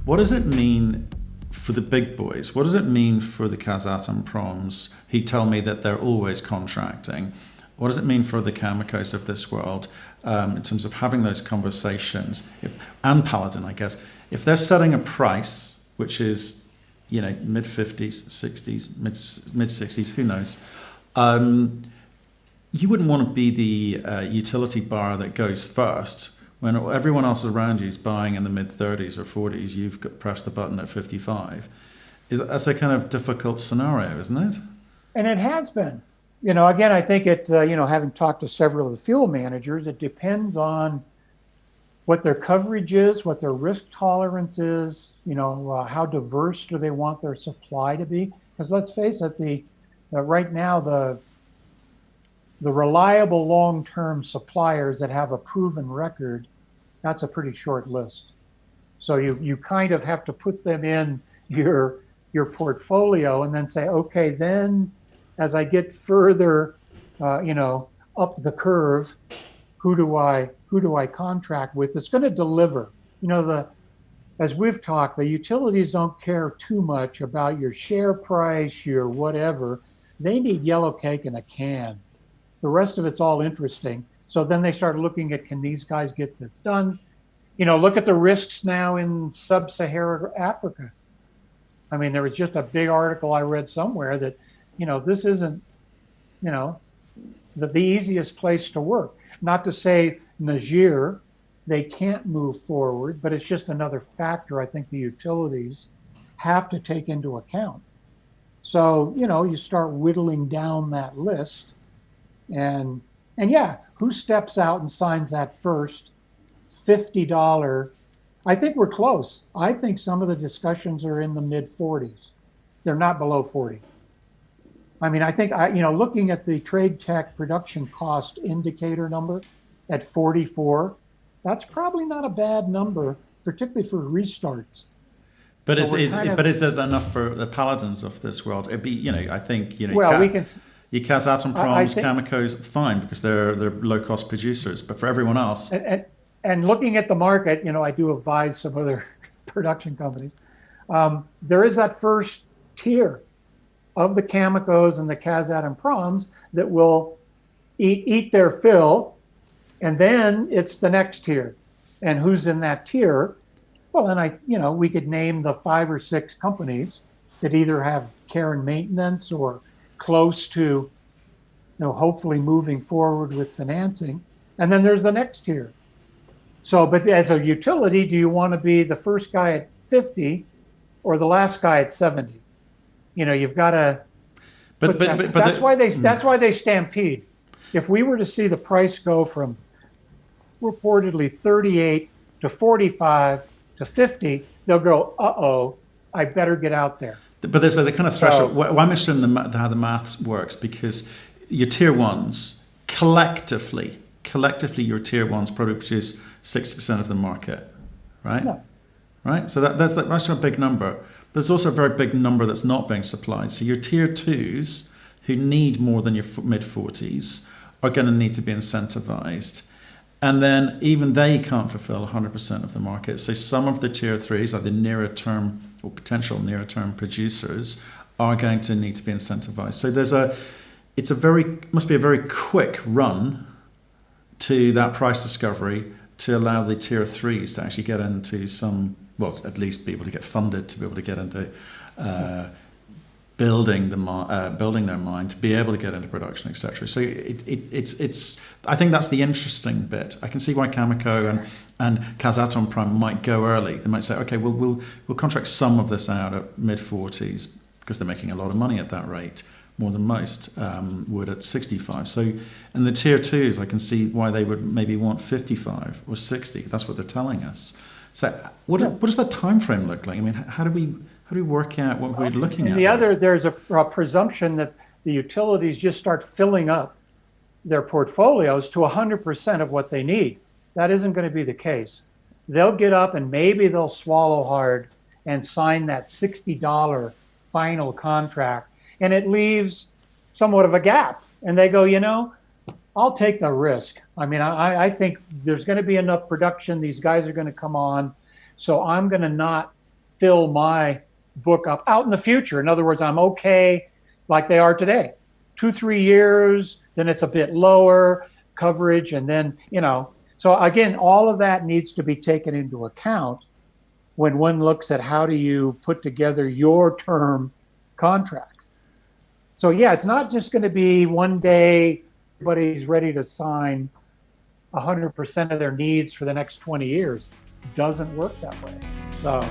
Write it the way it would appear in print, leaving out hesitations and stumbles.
What does it mean for the big boys? What does it mean for the Kazatomprom? He tell me that they're always contracting. What does it mean for the Cameco's of this world in terms of having those conversations? And Paladin, I guess, if they're setting a price which is, mid 50s, 60s, mid 60s, who knows? You wouldn't want to be the utility buyer that goes first when everyone else around you is buying in the mid 30s or 40s. You've pressed the button at 55. That's a kind of difficult scenario, isn't it? And it has been. Again, I think having talked to several of the fuel managers, it depends on what their coverage is, what their risk tolerance is, how diverse do they want their supply to be? Because let's face it, right now, the reliable long-term suppliers that have a proven record, that's a pretty short list. So you kind of have to put them in your portfolio and then say, okay, then as I get further, up the curve, who do I contract with? It's going to deliver. As we've talked, the utilities don't care too much about your share price, your whatever. They need yellow cake in a can. The rest of it's all interesting. So then they start looking at, can these guys get this done? Look at the risks now in sub-Saharan Africa. I mean, there was just a big article I read somewhere that, this isn't, the easiest place to work. Not to say Niger, they can't move forward, but it's just another factor I think the utilities have to take into account. So, you start whittling down that list and yeah, who steps out and signs that first $50? I think we're close. I think some of the discussions are in the mid 40s. They're not below 40. I mean, I think, looking at the trade tech production cost indicator number at 44, that's probably not a bad number, particularly for restarts. But is it enough for the Paladins of this world? It'd be, I think, well, we can. Your Kazatomproms, Cameco's, fine, because they're low-cost producers. But for everyone else... And looking at the market, I do advise some other production companies. There is that first tier of the Cameco's and the Kazatomproms that will eat their fill, and then it's the next tier. And who's in that tier? Well, then we could name the 5 or 6 companies that either have care and maintenance or close to, hopefully moving forward with financing. And then there's the next tier. So, but as a utility, do you want to be the first guy at 50 or the last guy at 70? You've got to. But that's why they stampede. If we were to see the price go from reportedly 38 to 45 to 50, they'll go, uh-oh, I better get out there. But there's the kind of threshold. Why I'm interested in how the math works, because your tier ones collectively your tier ones probably produce 60% of the market, right? No. Right. So that's a big number. There's also a very big number that's not being supplied. So your tier twos, who need more than your mid 40s, are going to need to be incentivized. And then even they can't fulfill 100% of the market. So some of the tier threes, like the nearer term or potential nearer term producers, are going to need to be incentivized. So must be a very quick run to that price discovery to allow the tier threes to actually get into at least be able to get funded, to be able to get into building their mine, to be able to get into production, etc. So it's I think that's the interesting bit. I can see why Cameco and Kazatomprom might go early. They might say, okay, we'll contract some of this out at mid 40s because they're making a lot of money at that rate, more than most would at 65. So in the tier twos, I can see why they would maybe want 55 or 60. That's what they're telling us. So what does that time frame look like? I mean, how do we work out what we're looking at? There's a presumption that the utilities just start filling up their portfolios to 100% of what they need. That isn't going to be the case. They'll get up and maybe they'll swallow hard and sign that $60 final contract, and it leaves somewhat of a gap. And they go, I'll take the risk. I mean, I think there's going to be enough production. These guys are going to come on. So I'm going to not fill my book up out in the future. In other words, I'm okay like they are today. 2-3 years, then it's a bit lower coverage, and then, so again, all of that needs to be taken into account when one looks at how do you put together your term contracts. So yeah, it's not just going to be one day everybody's ready to sign 100% of their needs for the next 20 years. It doesn't work that way. So